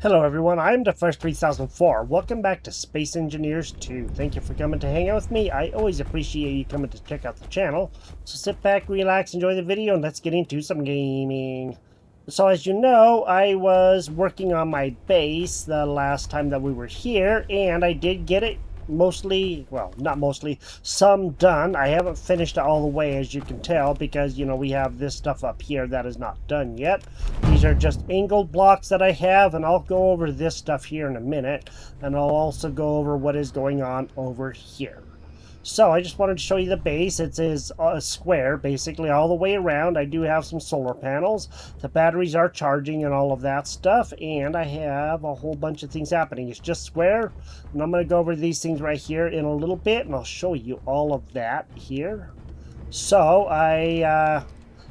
Hello everyone, I'm the First 3004. Welcome back to Space Engineers 2. Thank you for coming to hang out with me. I always appreciate you coming to check out the channel. So sit back, relax, enjoy the video, and let's get into some gaming. So as you know, I was working on my base the last time that we were here, and I did get it mostly, well, not mostly, some done. I haven't finished it all the way, as you can tell, because, you know, we have this stuff up here that is not done yet. These are just angled blocks that I have, and I'll go over this stuff here in a minute, and I'll also go over what is going on over here. So I just wanted to show you the base. It is a square basically all the way around. I do have some solar panels. The batteries are charging and all of that stuff, and I have a whole bunch of things happening. It's just square, and I'm going to go over these things right here in a little bit, and I'll show you all of that here. So I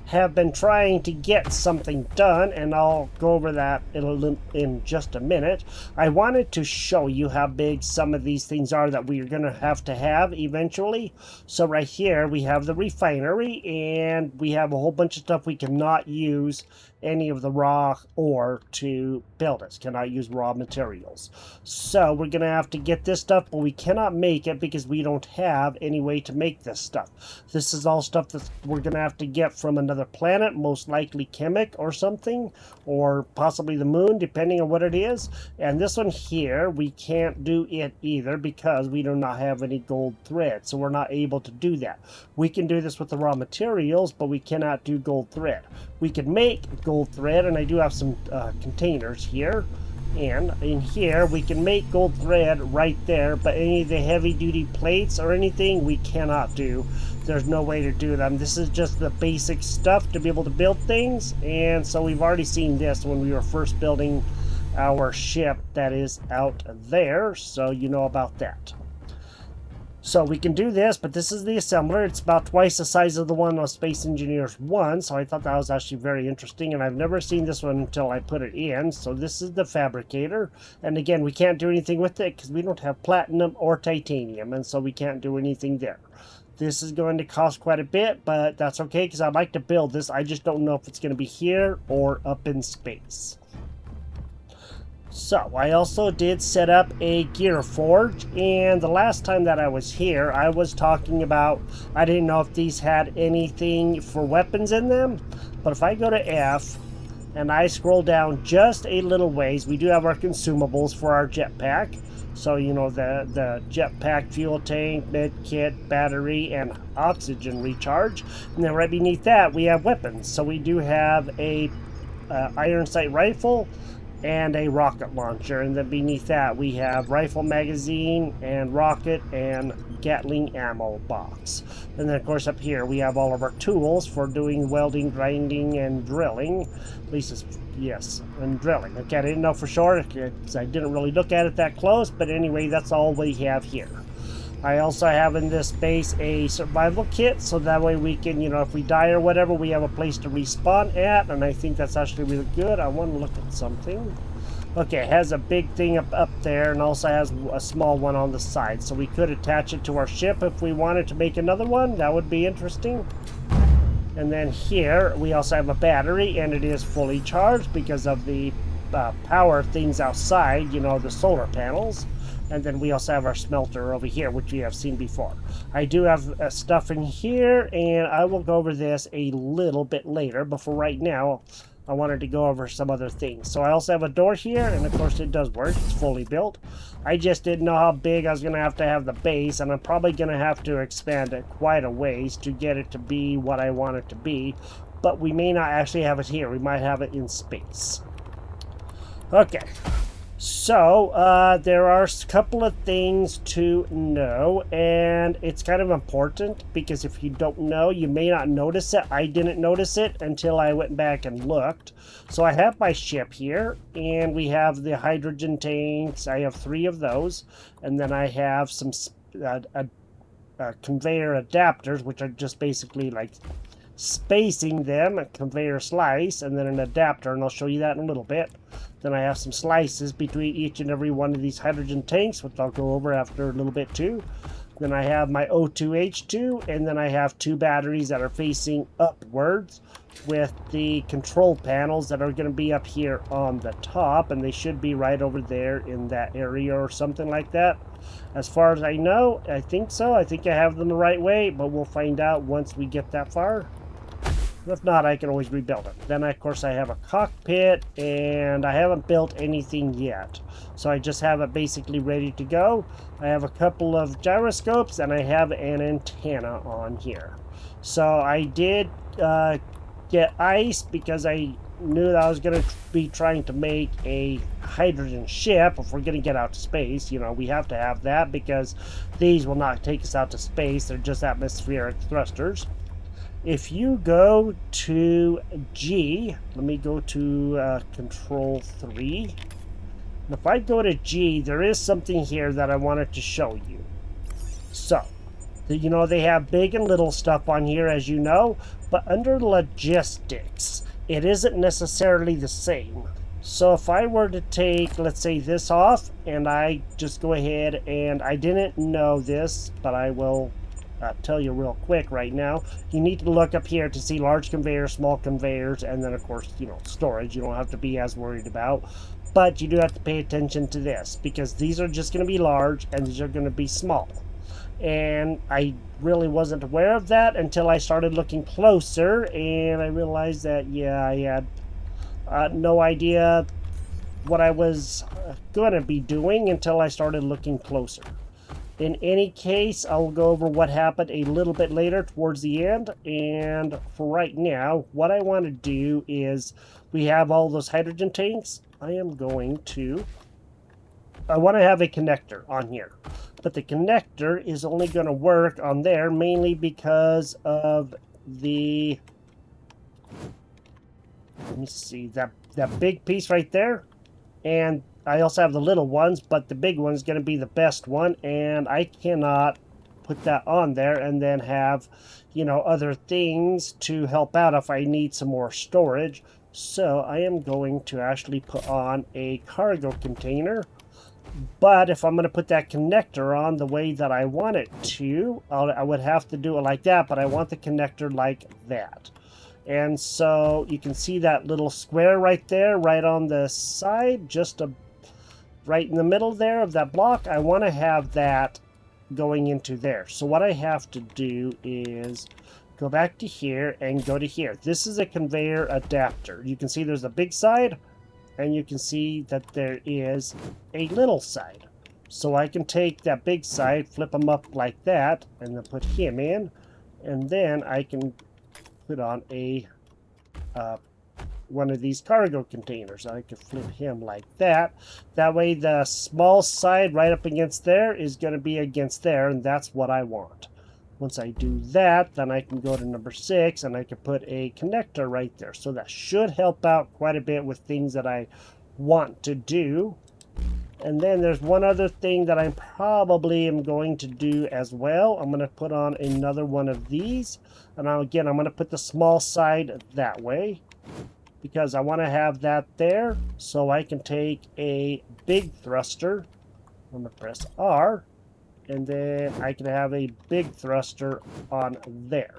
have been trying to get something done, and I'll go over that in just a minute. I wanted to show you how big some of these things are that we're going to have eventually. So right here we have the refinery, and we have a whole bunch of stuff we cannot use any of the raw ore to build it. Cannot use raw materials. So we're going to have to get this stuff, but we cannot make it because we don't have any way to make this stuff. This is all stuff that we're going to have to get from another planet, most likely Chemic or something, or possibly the moon, depending on what it is. And this one here, we can't do it either because we do not have any gold thread, so we're not able to do that. We can do this with the raw materials, but we cannot do gold thread. We can make gold thread, and I do have some containers here, and in here we can make gold thread right there, but any of the heavy duty plates or anything we cannot do. There's no way to do them. This is just the basic stuff to be able to build things, and so we've already seen this when we were first building our ship that is out there, so you know about that. So we can do this, but this is the assembler. It's about twice the size of the one on Space Engineers 1, so I thought that was actually very interesting, and I've never seen this one until I put it in. So this is the fabricator, and again, we can't do anything with it because we don't have platinum or titanium, and so we can't do anything there. This is going to cost quite a bit, but that's okay because I'd like to build this. I just don't know if it's going to be here or up in space. So, I also did set up a gear forge, and the last time that I was here, I was talking about, I didn't know if these had anything for weapons in them, but if I go to F, and I scroll down just a little ways, we do have our consumables for our jetpack. So, you know, the jetpack fuel tank, med kit, battery, and oxygen recharge. And then right beneath that, we have weapons. So we do have a iron sight rifle, and a rocket launcher, and then beneath that we have rifle magazine and rocket and Gatling ammo box. And then of course up here we have all of our tools for doing welding, grinding, and drilling. At least it's, yes, and drilling. Okay, I didn't know for sure because I didn't really look at it that close, but anyway, that's all we have here. I also have in this base a survival kit, so that way we can, you know, if we die or whatever, we have a place to respawn at, and I think that's actually really good. I want to look at something. Okay, it has a big thing up there, and also has a small one on the side, so we could attach it to our ship if we wanted to make another one. That would be interesting. And then here, we also have a battery, and it is fully charged because of the power things outside, you know, the solar panels. And then we also have our smelter over here, which we have seen before. I do have stuff in here, and I will go over this a little bit later. But for right now, I wanted to go over some other things. So I also have a door here, and of course it does work. It's fully built. I just didn't know how big I was going to have the base, and I'm probably going to have to expand it quite a ways to get it to be what I want it to be. But we may not actually have it here. We might have it in space. Okay. So, there are a couple of things to know, and it's kind of important because if you don't know, you may not notice it. I didn't notice it until I went back and looked. So I have my ship here, and we have the hydrogen tanks. I have 3 of those, and then I have some conveyor adapters, which are just basically like spacing them, a conveyor slice, and then an adapter, and I'll show you that in a little bit. Then I have some slices between each and every one of these hydrogen tanks, which I'll go over after a little bit too. Then I have my O2H2, and then I have 2 batteries that are facing upwards with the control panels that are going to be up here on the top, and they should be right over there in that area or something like that. As far as I know, I think so. I think I have them the right way, but we'll find out once we get that far. If not, I can always rebuild it. Then, of course, I have a cockpit, and I haven't built anything yet. So I just have it basically ready to go. I have a couple of gyroscopes, and I have an antenna on here. So I did get ice because I knew that I was going to be trying to make a hydrogen ship if we're going to get out to space. You know, we have to have that because these will not take us out to space. They're just atmospheric thrusters. If you go to G, let me go to Control 3. And if I go to G, there is something here that I wanted to show you. So, you know, they have big and little stuff on here, as you know, but under logistics, it isn't necessarily the same. So if I were to take, let's say, this off, and I just go ahead, and I didn't know this, but I will tell you real quick right now. You need to look up here to see large conveyors, small conveyors, and then of course, you know, storage. You don't have to be as worried about, but you do have to pay attention to this because these are just going to be large and these are going to be small. And I really wasn't aware of that until I started looking closer, and I realized that, yeah, I had no idea what I was going to be doing until I started looking closer. In any case, I'll go over what happened a little bit later towards the end. And for right now, what I want to do is we have all those hydrogen tanks. I want to have a connector on here. But the connector is only going to work on there mainly because of the... Let me see, that big piece right there. And I also have the little ones, but the big one's going to be the best one, and I cannot put that on there and then have, you know, other things to help out if I need some more storage. So I am going to actually put on a cargo container, but if I'm going to put that connector on the way that I want it to, I would have to do it like that, but I want the connector like that. And so you can see that little square right there, right on the side, just right in the middle there of that block. I want to have that going into there. So what I have to do is go back to here and go to here. This is a conveyor adapter. You can see there's a big side, and you can see that there is a little side. So I can take that big side, flip them up like that, and then put him in, and then I can put on a one of these cargo containers. I can flip him like that. That way the small side right up against there is going to be against there, and that's what I want. Once I do that, then I can go to number 6 and I can put a connector right there. So that should help out quite a bit with things that I want to do. And then there's one other thing that I probably am going to do as well. I'm going to put on another one of these. And again, I'm going to put the small side that way, because I want to have that there so I can take a big thruster. I'm going to press R, and then I can have a big thruster on there.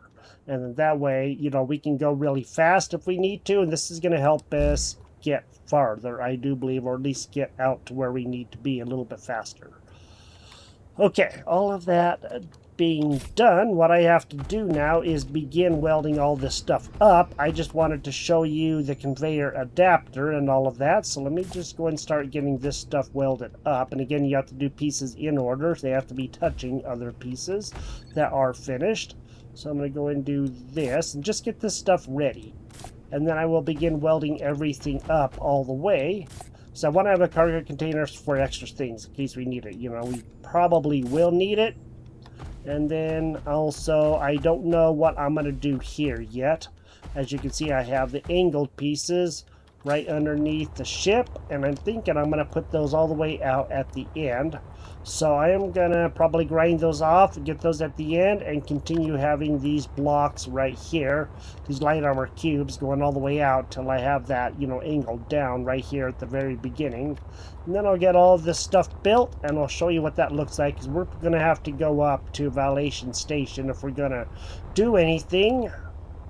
And then that way, you know, we can go really fast if we need to, and this is going to help us get farther, I do believe, or at least get out to where we need to be a little bit faster. Okay, all of that being done, what I have to do now is begin welding all this stuff up. I just wanted to show you the conveyor adapter and all of that, so let me just go and start getting this stuff welded up. And again, you have to do pieces in order. They have to be touching other pieces that are finished. So I'm going to go and do this and just get this stuff ready. And then I will begin welding everything up all the way. So I want to have a cargo container for extra things in case we need it. You know, we probably will need it. And then also, I don't know what I'm going to do here yet. As you can see, I have the angled pieces right underneath the ship, and I'm thinking I'm going to put those all the way out at the end. So I am going to probably grind those off and get those at the end and continue having these blocks right here, these light armor cubes going all the way out till I have that, you know, angled down right here at the very beginning. And then I'll get all of this stuff built and I'll show you what that looks like, because we're going to have to go up to Valation Station if we're going to do anything.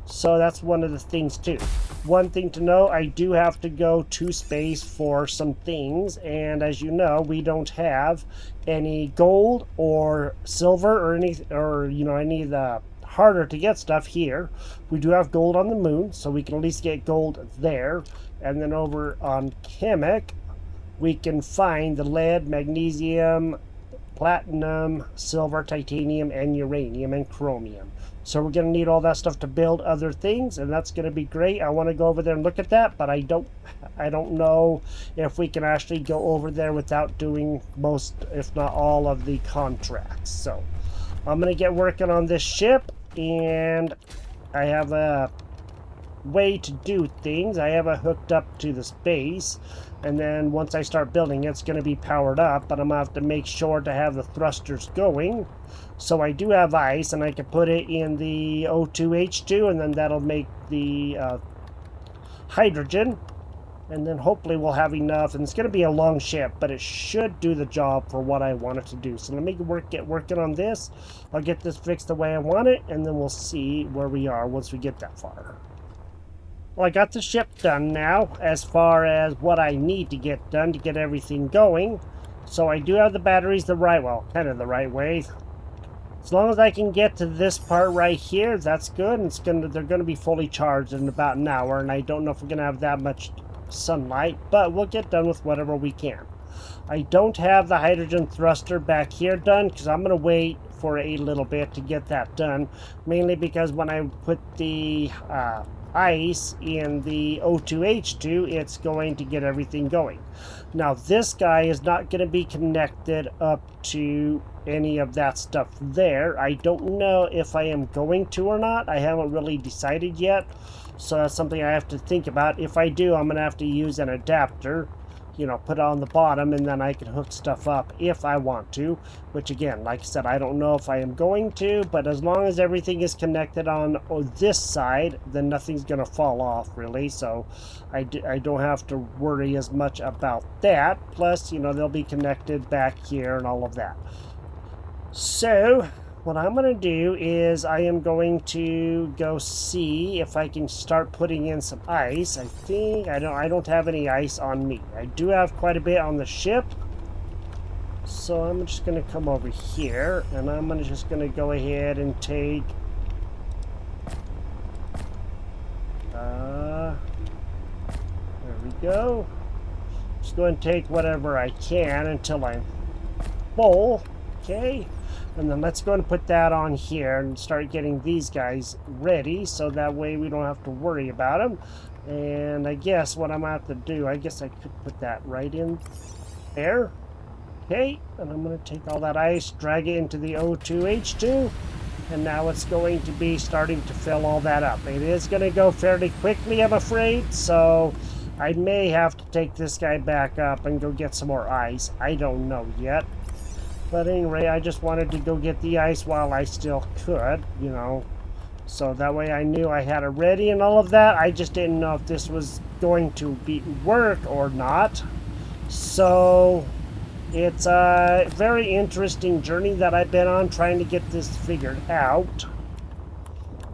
So that's one of the things too. One thing to know, I do have to go to space for some things, and as you know, we don't have any gold or silver or any of the harder to get stuff here. We do have gold on the moon, so we can at least get gold there. And then over on Kamek, we can find the lead, magnesium, platinum, silver, titanium, and uranium, and chromium. So we're going to need all that stuff to build other things, and that's going to be great. I want to go over there and look at that, but I don't know if we can actually go over there without doing most, if not all, of the contracts. So I'm going to get working on this ship, and I have a way to do things. I have it hooked up to the space, and then once I start building it's going to be powered up, but I'm going to have to make sure to have the thrusters going. So I do have ice, and I can put it in the O2H2, and then that'll make the hydrogen, and then hopefully we'll have enough. And it's going to be a long ship, but it should do the job for what I want it to do. So let me get working on this. I'll get this fixed the way I want it, and then we'll see where we are once we get that far. Well, I got the ship done now as far as what I need to get done to get everything going. So I do have the batteries kind of the right way. As long as I can get to this part right here, that's good. And they're gonna be fully charged in about an hour, and I don't know if we're gonna have that much sunlight, but we'll get done with whatever we can. I don't have the hydrogen thruster back here done because I'm gonna wait for a little bit to get that done, mainly because when I put the ice in the O2H2, it's going to get everything going. Now this guy is not going to be connected up to any of that stuff there. I don't know if I am going to or not. I haven't really decided yet, so that's something I have to think about. If I do, I'm going to have to use an adapter, you know, put it on the bottom, and then I can hook stuff up if I want to, which again, like I said, I don't know if I am going to, but as long as everything is connected on this side, then nothing's going to fall off really, so I don't have to worry as much about that. Plus, you know, they'll be connected back here and all of that. So what I'm going to do is I am going to go see if I can start putting in some ice. I think I don't have any ice on me. I do have quite a bit on the ship. So I'm just going to come over here, and I'm just going to go ahead and take there we go. Just going to take whatever I can until I'm full. Okay. And then let's go and put that on here and start getting these guys ready, so that way we don't have to worry about them. And I guess what I'm going to have to do, I guess I could put that right in there. Okay, and I'm going to take all that ice, drag it into the O2H2, and now it's going to be starting to fill all that up. It is going to go fairly quickly, I'm afraid, so I may have to take this guy back up and go get some more ice. I don't know yet. But anyway, I just wanted to go get the ice while I still could, you know. So that way I knew I had it ready and all of that. I just didn't know if this was going to work or not. So it's a very interesting journey that I've been on trying to get this figured out.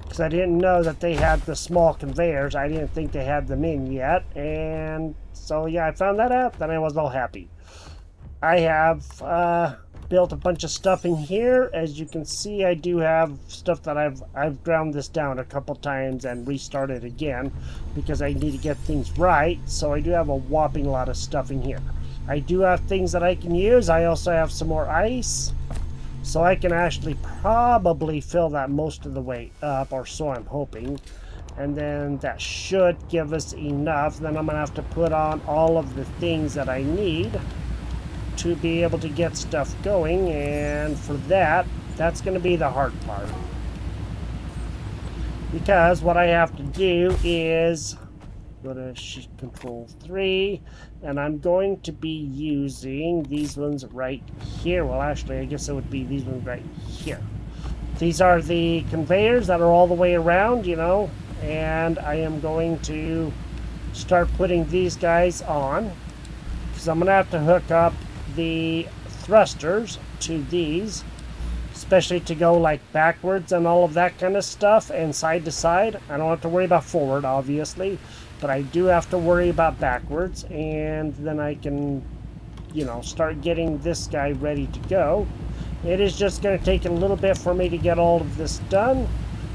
Because I didn't know that they had the small conveyors. I didn't think they had them in yet. And so yeah, I found that out. Then I was all happy. I have built a bunch of stuff in here. As you can see, I do have stuff that I've ground this down a couple times and restarted again because I need to get things right. So I do have a whopping lot of stuff in here. I do have things that I can use. I also have some more ice, so I can actually probably fill that most of the way up, or so I'm hoping. And then that should give us enough. Then I'm gonna have to put on all of the things that I need to be able to get stuff going, and for that's going to be the hard part, because what I have to do is Go to Control 3, and I'm going to be using these ones right here. Well, actually, I guess it would be these ones right here. These are the conveyors that are all the way around, you know, and I am going to start putting these guys on, because I'm going to have to hook up the thrusters to these, especially to go like backwards and all of that kind of stuff, and side to side. I don't have to worry about forward, obviously, but I do have to worry about backwards, and then I can, you know, start getting this guy ready to go. It is just going to take a little bit for me to get all of this done,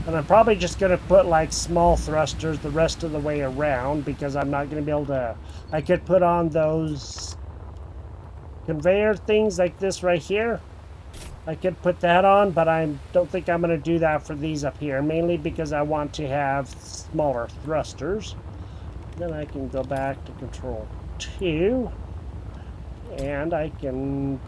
and I'm probably just going to put like small thrusters the rest of the way around, because I'm not going to be able to. I could put on those conveyor things like this right here. I could put that on, but I don't think I'm going to do that for these up here, mainly because I want to have smaller thrusters. Then I can go back to Control 2, and I can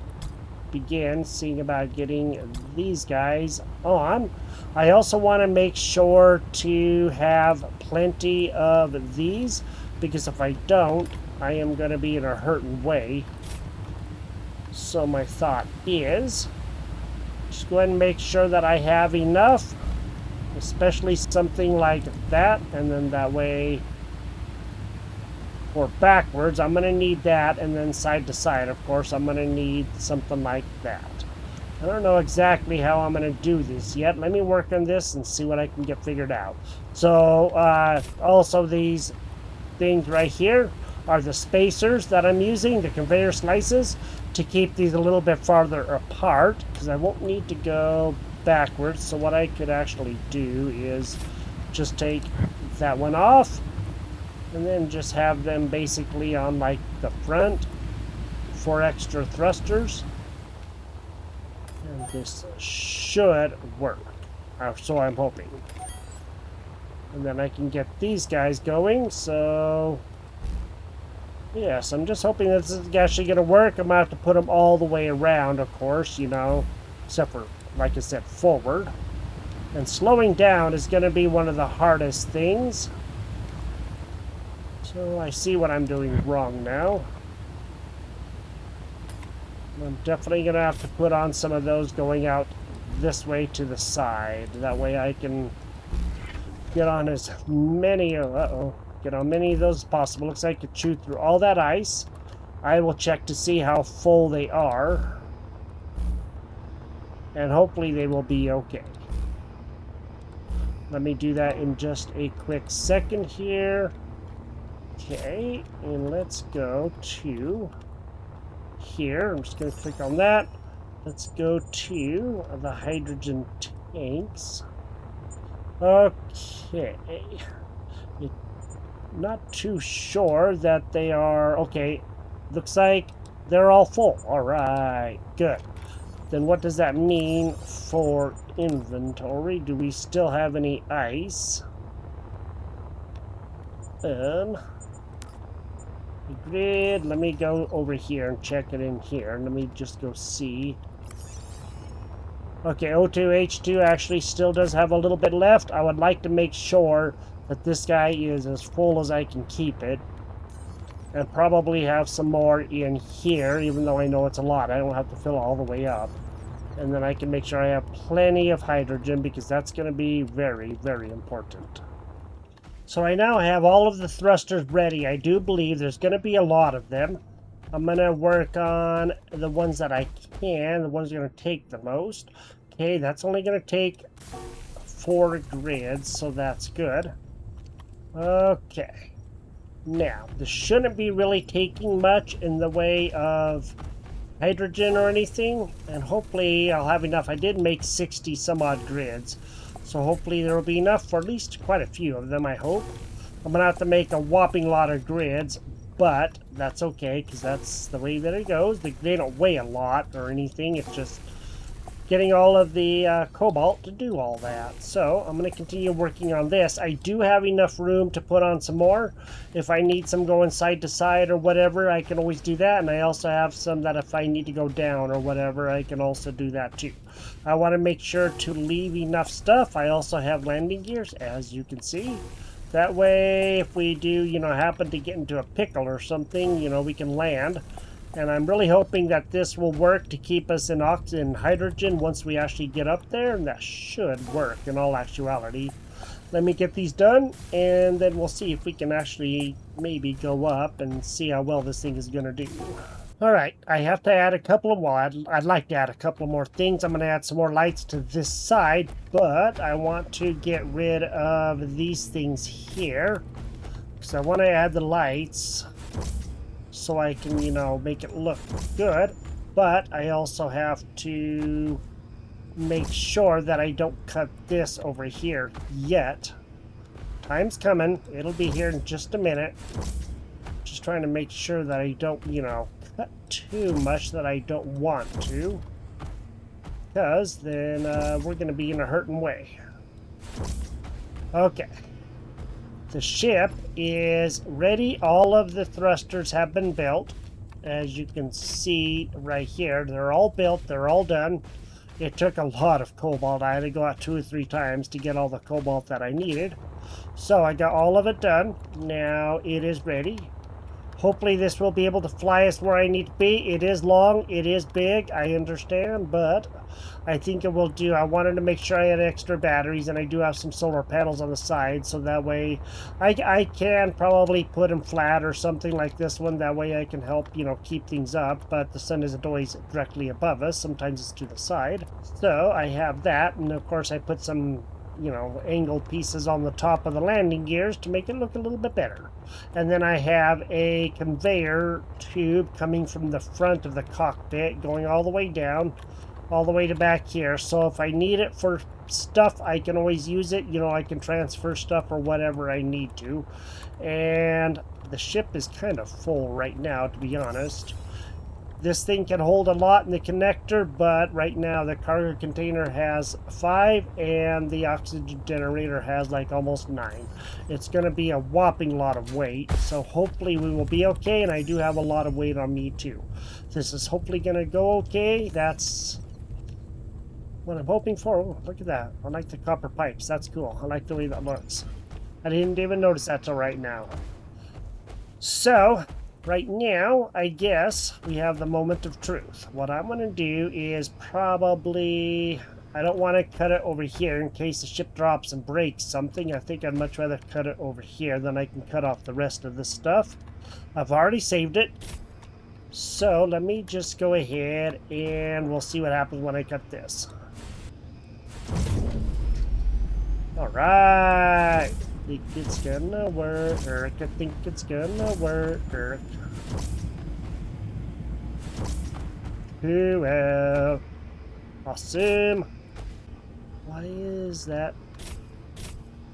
begin seeing about getting these guys on. I also want to make sure to have plenty of these, because if I don't, I am going to be in a hurting way. So my thought is, just go ahead and make sure that I have enough, especially something like that, and then that way, or backwards, I'm going to need that, and then side to side, of course, I'm going to need something like that. I don't know exactly how I'm going to do this yet. Let me work on this and see what I can get figured out. So, also these things right here are the spacers that I'm using, the conveyor slices, to keep these a little bit farther apart, because I won't need to go backwards. So what I could actually do is just take that one off, and then just have them basically on like the front for extra thrusters. And this should work, so I'm hoping. And then I can get these guys going, so yes, I'm just hoping this is actually going to work. I'm going to have to put them all the way around, of course, you know, except for, like I said, forward. And slowing down is going to be one of the hardest things. So I see what I'm doing wrong now. I'm definitely going to have to put on some of those going out this way to the side. That way I can get on as many, get on many of those as possible. Looks like I could chew through all that ice. I will check to see how full they are. And hopefully they will be okay. Let me do that in just a quick second here. Okay, and let's go to here. I'm just going to click on that. Let's go to the hydrogen tanks. Okay. Not too sure that they are... Okay, looks like they're all full. Alright, good. Then what does that mean for inventory? Do we still have any ice? The grid, let me go over here and check it in here. Let me just go see. Okay, O2H2 actually still does have a little bit left. I would like to make sure that this guy is as full as I can keep it. And probably have some more in here, even though I know it's a lot. I don't have to fill it all the way up. And then I can make sure I have plenty of hydrogen, because that's going to be very, very important. So I now have all of the thrusters ready. I do believe there's going to be a lot of them. I'm going to work on the ones that I can, the ones that are going to take the most. Okay, that's only going to take 4 grids, so that's good. Okay. Now, this shouldn't be really taking much in the way of hydrogen or anything, and hopefully I'll have enough. I did make 60 some odd grids, so hopefully there will be enough for at least quite a few of them, I hope. I'm going to have to make a whopping lot of grids, but that's okay, because that's the way that it goes. They don't weigh a lot or anything, it's just getting all of the cobalt to do all that. So I'm going to continue working on this. I do have enough room to put on some more. If I need some going side to side or whatever, I can always do that. And I also have some that if I need to go down or whatever, I can also do that too. I want to make sure to leave enough stuff. I also have landing gears, as you can see. That way, if we do, happen to get into a pickle or something, we can land. And I'm really hoping that this will work to keep us in oxygen and hydrogen once we actually get up there, and that should work in all actuality. Let me get these done, and then we'll see if we can actually maybe go up and see how well this thing is going to do. Alright, I have to add a couple of, well, I'd like to add a couple more things. I'm going to add some more lights to this side, but I want to get rid of these things here. Because I want to add the lights so I can, make it look good. But I also have to make sure that I don't cut this over here yet. Time's coming. It'll be here in just a minute. Just trying to make sure that I don't, cut too much that I don't want to. Because then we're going to be in a hurting way. Okay. The ship is ready. All of the thrusters have been built. As you can see right here, they're all built. They're all done. It took a lot of cobalt. I had to go out 2 or 3 times to get all the cobalt that I needed. So I got all of it done. Now it is ready. Hopefully this will be able to fly us where I need to be. It is long, it is big, I understand, but I think it will do. I wanted to make sure I had extra batteries, and I do have some solar panels on the side, so that way I can probably put them flat or something like this one. That way I can help, keep things up, but the sun isn't always directly above us. Sometimes it's to the side. So I have that, and of course I put some angled pieces on the top of the landing gears to make it look a little bit better. And then I have a conveyor tube coming from the front of the cockpit going all the way down, all the way to back here. So if I need it for stuff, I can always use it. I can transfer stuff or whatever I need to. And the ship is kind of full right now, to be honest. This thing can hold a lot in the connector, but right now the cargo container has 5 and the oxygen generator has like almost 9. It's going to be a whopping lot of weight, so hopefully we will be okay, and I do have a lot of weight on me too. This is hopefully going to go okay. That's what I'm hoping for. Oh, look at that. I like the copper pipes. That's cool. I like the way that looks. I didn't even notice that till right now. So right now, I guess we have the moment of truth. What I'm going to do is probably, I don't want to cut it over here in case the ship drops and breaks something. I think I'd much rather cut it over here, then I can cut off the rest of this stuff. I've already saved it. So let me just go ahead and we'll see what happens when I cut this. Alright. I think it's gonna work. I think it's gonna work. Cool. Awesome. Why is that?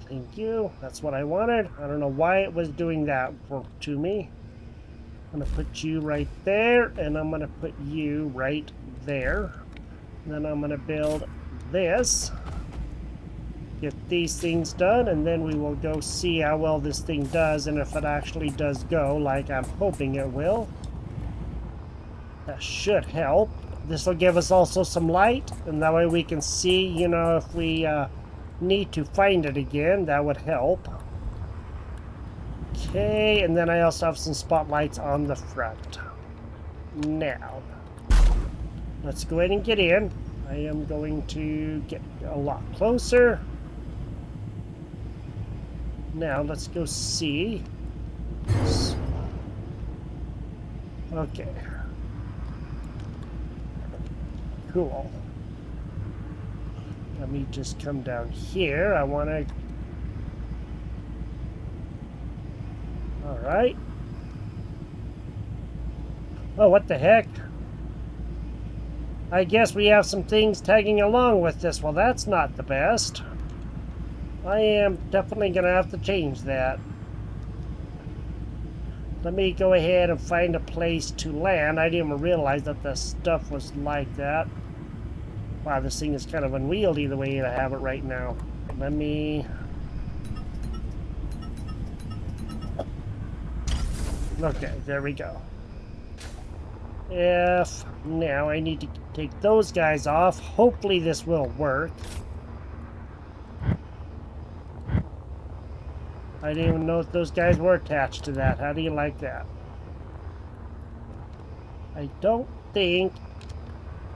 Thank you. That's what I wanted. I don't know why it was doing that to me. I'm gonna put you right there, and I'm gonna put you right there. And then I'm gonna build this. Get these things done, and then we will go see how well this thing does, and if it actually does go like I'm hoping it will. That should help. This will give us also some light, and that way we can see, if we need to find it again, that would help. Okay, and then I also have some spotlights on the front. Now, let's go ahead and get in. I am going to get a lot closer. Now, let's go see. Okay. Cool. Let me just come down here. I want to... Alright. Oh, what the heck? I guess we have some things tagging along with this. Well, that's not the best. I am definitely going to have to change that. Let me go ahead and find a place to land. I didn't even realize that the stuff was like that. Wow, this thing is kind of unwieldy the way I have it right now. Let me... Okay, there we go. If now I need to take those guys off, hopefully this will work. I didn't even know if those guys were attached to that. How do you like that? I don't think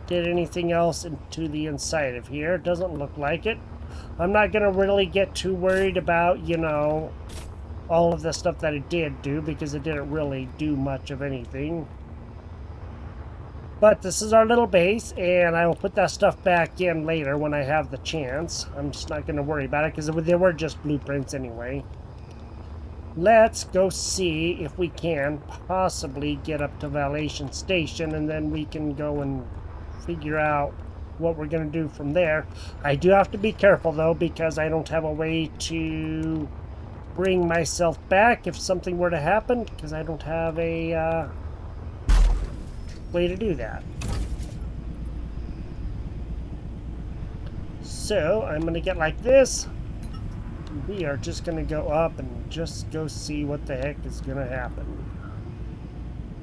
did anything else into the inside of here. Doesn't look like it. I'm not going to really get too worried about, you know, all of the stuff that it did do, because it didn't really do much of anything. But this is our little base, and I will put that stuff back in later when I have the chance. I'm just not going to worry about it, because they were just blueprints anyway. Let's go see if we can possibly get up to Valation Station, and then we can go and figure out what we're going to do from there. I do have to be careful, though, because I don't have a way to bring myself back if something were to happen, because I don't have a way to do that. So I'm going to get like this. We are just going to go up and just go see what the heck is going to happen.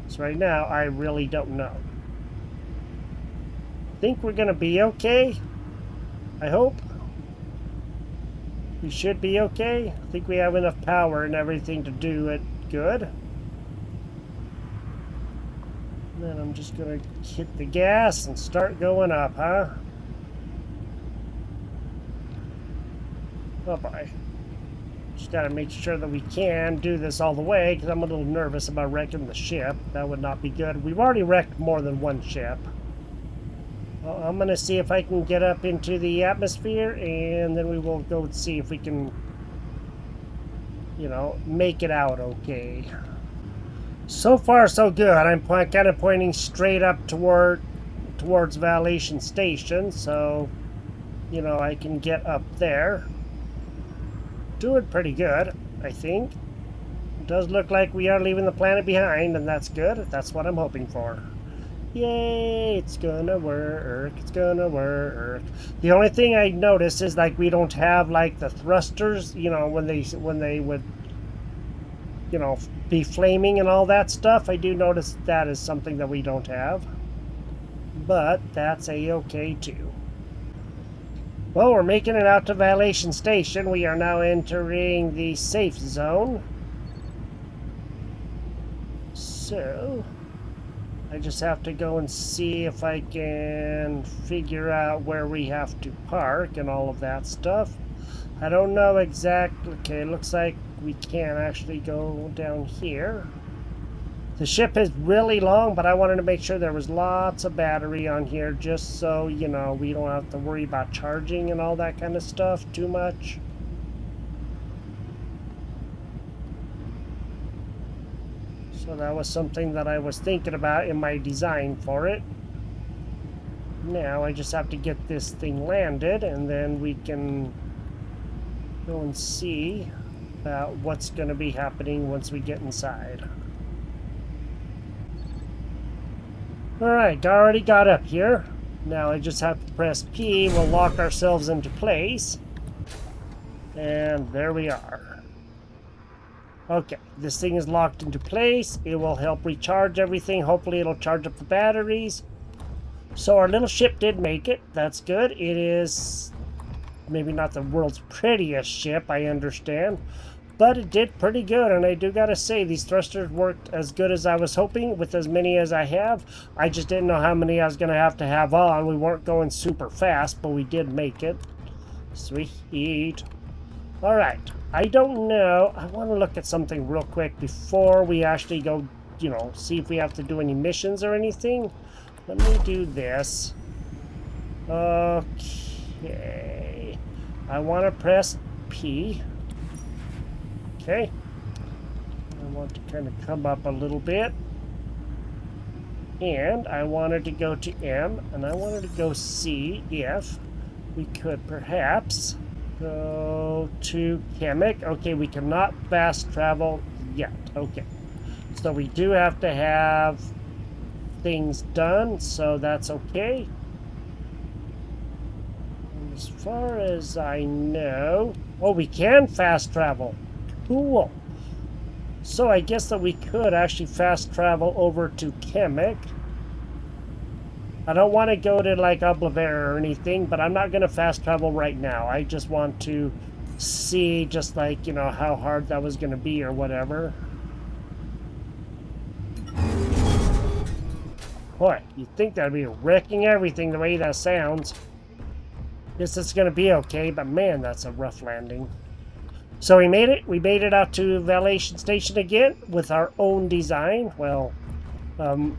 So right now, I really don't know. Think we're going to be okay. I hope. We should be okay. I think we have enough power and everything to do it good. And then I'm just going to hit the gas and start going up, huh? Oh boy. Just gotta make sure that we can do this all the way, because I'm a little nervous about wrecking the ship. That would not be good. We've already wrecked more than one ship. Well, I'm gonna see if I can get up into the atmosphere, and then we will go see if we can, you know, make it out okay. So far, so good. I'm kind of pointing straight up towards Valation Station, so, you know, I can get up there. Doing pretty good, I think. It does look like we are leaving the planet behind, and that's good. That's what I'm hoping for. Yay, it's gonna work, it's gonna work. The only thing I noticed is, like, we don't have, like, the thrusters, you know, when they would, you know, be flaming and all that stuff. I do notice that is something that we don't have. But that's a-okay too. Well, we're making it out to Valation Station. We are now entering the safe zone. So, I just have to go and see if I can figure out where we have to park and all of that stuff. I don't know exactly. Okay, looks like we can actually go down here. The ship is really long, but I wanted to make sure there was lots of battery on here, just so, you know, we don't have to worry about charging and all that kind of stuff too much. So that was something that I was thinking about in my design for it. Now I just have to get this thing landed, and then we can go and see about what's going to be happening once we get inside. Alright, already got up here. Now I just have to press P. We'll lock ourselves into place. And there we are. Okay, this thing is locked into place. It will help recharge everything. Hopefully it'll charge up the batteries. So our little ship did make it. That's good. It is maybe not the world's prettiest ship, I understand. But it did pretty good, and I do gotta say, these thrusters worked as good as I was hoping with as many as I have. I just didn't know how many I was gonna have on. We weren't going super fast, but we did make it. Sweet. Alright, I don't know. I want to look at something real quick before we actually go, you know, see if we have to do any missions or anything. Let me do this. Okay. I want to press P. Okay, I want to kind of come up a little bit, and I wanted to go to M, and I wanted to go see if we could perhaps go to Chemic. Okay, we cannot fast travel yet. Okay, so we do have to have things done, so that's okay. As far as I know, oh, we can fast travel. Cool. So I guess that we could actually fast travel over to Chemic. I don't want to go to like Oblivion or anything, but I'm not going to fast travel right now. I just want to see just like, you know, how hard that was going to be or whatever. Boy, you'd think that'd be wrecking everything the way that sounds. Guess it's going to be okay, but man, that's a rough landing. So we made it. We made it out to Valation Station again with our own design. Well,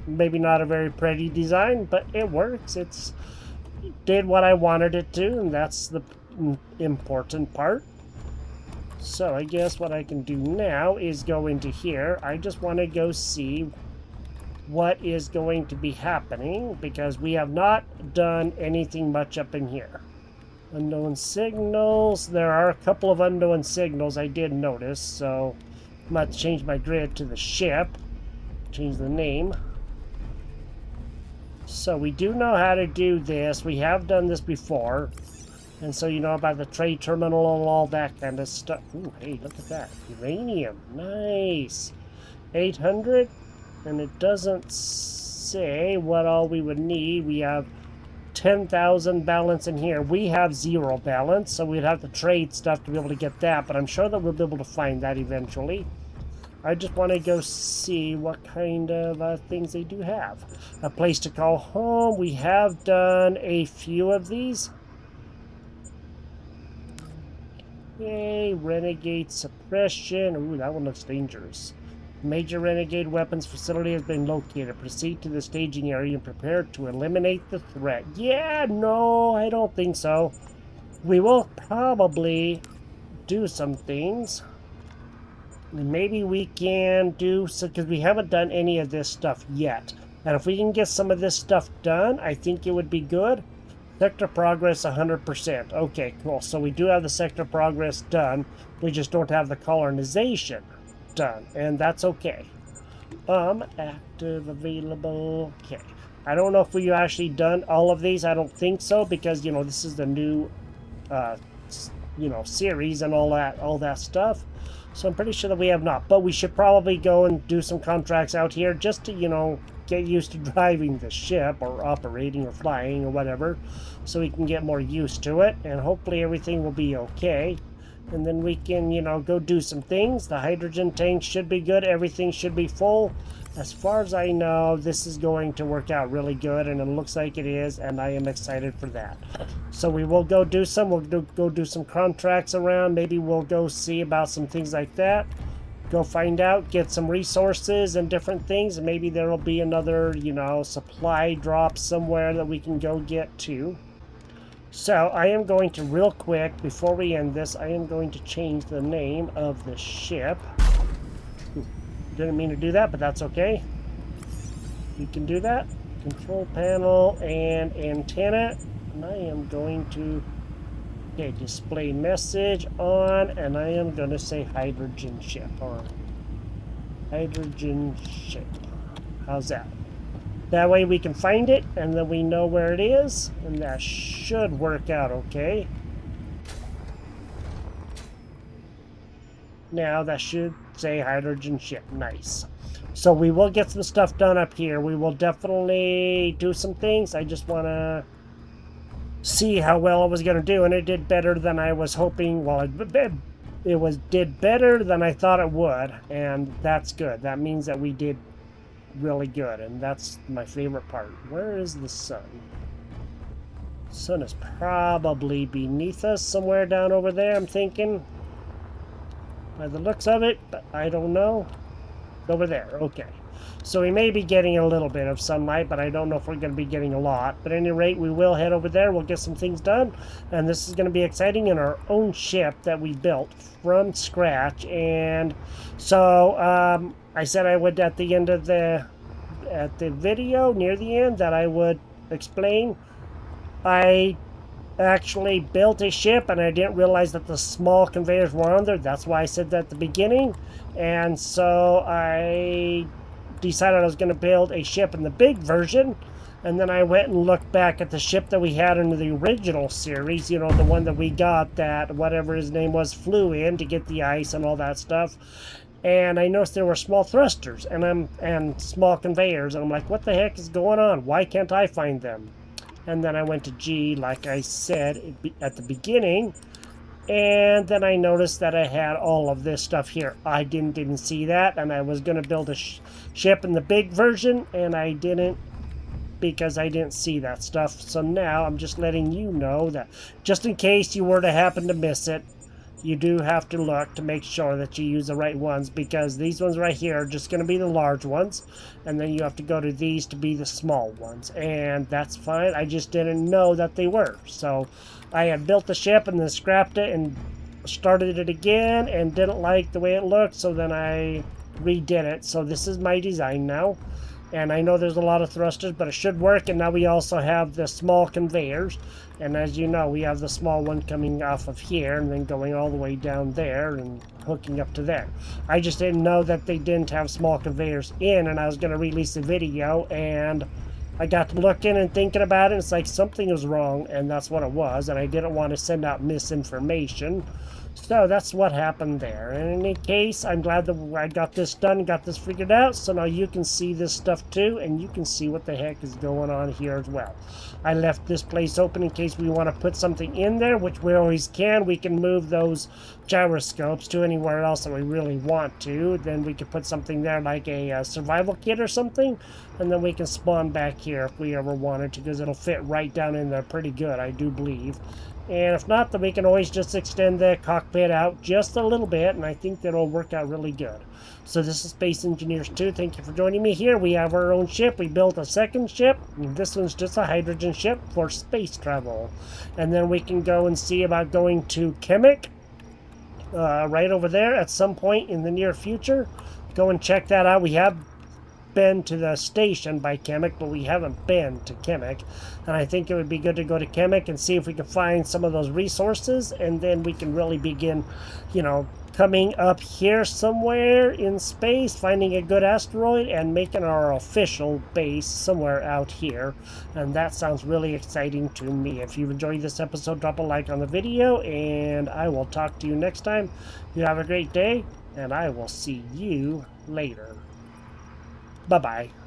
maybe not a very pretty design, but it works. It did what I wanted it to, and that's the important part. So I guess what I can do now is go into here. I just want to go see what is going to be happening, because we have not done anything much up in here. Unknown signals. There are a couple of unknown signals I did notice, so I'm going to change my grid to the ship. Change the name. So we do know how to do this. We have done this before. And so you know about the trade terminal and all that kind of stuff. Ooh, hey, look at that. Uranium. Nice. 800. And it doesn't say what all we would need. We have 10,000 balance in here. We have 0 balance, so we'd have to trade stuff to be able to get that, but I'm sure that we'll be able to find that eventually. I just want to go see what kind of things they do have. A place to call home. We have done a few of these. Yay, renegade suppression. Ooh, that one looks dangerous. Major renegade weapons facility has been located. Proceed to the staging area and prepare to eliminate the threat. Yeah, no, I don't think so. We will probably do some things. And maybe we can do some, because we haven't done any of this stuff yet. And if we can get some of this stuff done, I think it would be good. Sector progress 100%. Okay, cool. So we do have the sector progress done. We just don't have the colonization done, and that's okay. Active, available. Okay. I don't know if we've actually done all of these. I don't think so, because, you know, this is the new, you know, series and all that stuff. So I'm pretty sure that we have not. But we should probably go and do some contracts out here just to, you know, get used to driving the ship or operating or flying or whatever, so we can get more used to it, and hopefully everything will be okay. And then we can, you know, go do some things. The hydrogen tank should be good. Everything should be full. As far as I know, this is going to work out really good, and it looks like it is, and I am excited for that. So we will go do some. We'll go do some contracts around. Maybe we'll go see about some things like that. Go find out, get some resources and different things, and maybe there will be another, you know, supply drop somewhere that we can go get to. So I am going to, real quick, before we end this, I am going to change the name of the ship. Didn't mean to do that, but that's okay. You can do that. Control panel and antenna. And I am going to, okay, display message on, and I am going to say hydrogen ship, or hydrogen ship. How's that? That way we can find it, and then we know where it is, and that should work out okay. Now that should say hydrogen ship. Nice. So we will get some stuff done up here. We will definitely do some things. I just want to see how well it was going to do, and it did better than I was hoping. Well, did better than I thought it would, and that's good. That means that we did really good, and that's my favorite part. Where is the sun? The sun is probably beneath us, somewhere down over there, I'm thinking, by the looks of it, but I don't know. Over there. Okay, so we may be getting a little bit of sunlight, but I don't know if we're going to be getting a lot. But at any rate, we will head over there. We'll get some things done, and this is going to be exciting, in our own ship that we built from scratch. And so I said I would, at the end of the video, near the end, that I would explain. I actually built a ship, and I didn't realize that the small conveyors were on there. That's why I said that at the beginning. And so I decided I was going to build a ship in the big version, and then I went and looked back at the ship that we had in the original series, you know, the one that we got, that whatever his name was flew in to get the ice and all that stuff. And I noticed there were small thrusters and small conveyors, and I'm like, what the heck is going on? Why can't I find them? And then I went to G, like I said at the beginning, And then I noticed that I had all of this stuff here. I didn't even see that, and I was going to build a ship in the big version, and I didn't because I didn't see that stuff. So now I'm just letting you know that just in case you were to happen to miss it, you do have to look to make sure that you use the right ones, because these ones right here are just going to be the large ones, and then you have to go to these to be the small ones, and that's fine. I just didn't know that they were. So I had built the ship and then scrapped it and started it again and didn't like the way it looked, so then I redid it. So this is my design now. And I know there's a lot of thrusters, but it should work. And now we also have the small conveyors. And as you know, we have the small one coming off of here and then going all the way down there and hooking up to there. I just didn't know that they didn't have small conveyors in, and I was going to release a video, and I got to looking and thinking about it. It's like something was wrong, and that's what it was. And I didn't want to send out misinformation. So that's what happened there. In any case, I'm glad that I got this done, got this figured out, so now you can see this stuff too, and you can see what the heck is going on here as well. I left this place open in case we want to put something in there, which we always can. We can move those gyroscopes to anywhere else that we really want to. Then we could put something there like a survival kit or something, and then we can spawn back here if we ever wanted to, because it'll fit right down in there pretty good, I do believe. And if not, then we can always just extend the cockpit out just a little bit, and I think that'll work out really good. So this is Space Engineers 2. Thank you for joining me here. We have our own ship. We built a second ship. And this one's just a hydrogen ship for space travel. And then we can go and see about going to Kemek, right over there at some point in the near future. Go and check that out. We have been to the station by Kemek, but we haven't been to Kemek, and I think it would be good to go to Kemek and see if we can find some of those resources, and then we can really begin, coming up here somewhere in space, finding a good asteroid and making our official base somewhere out here. And that sounds really exciting to me. If you've enjoyed this episode, drop a like on the video, and I will talk to you next time. You have a great day, and I will see you later. Bye-bye.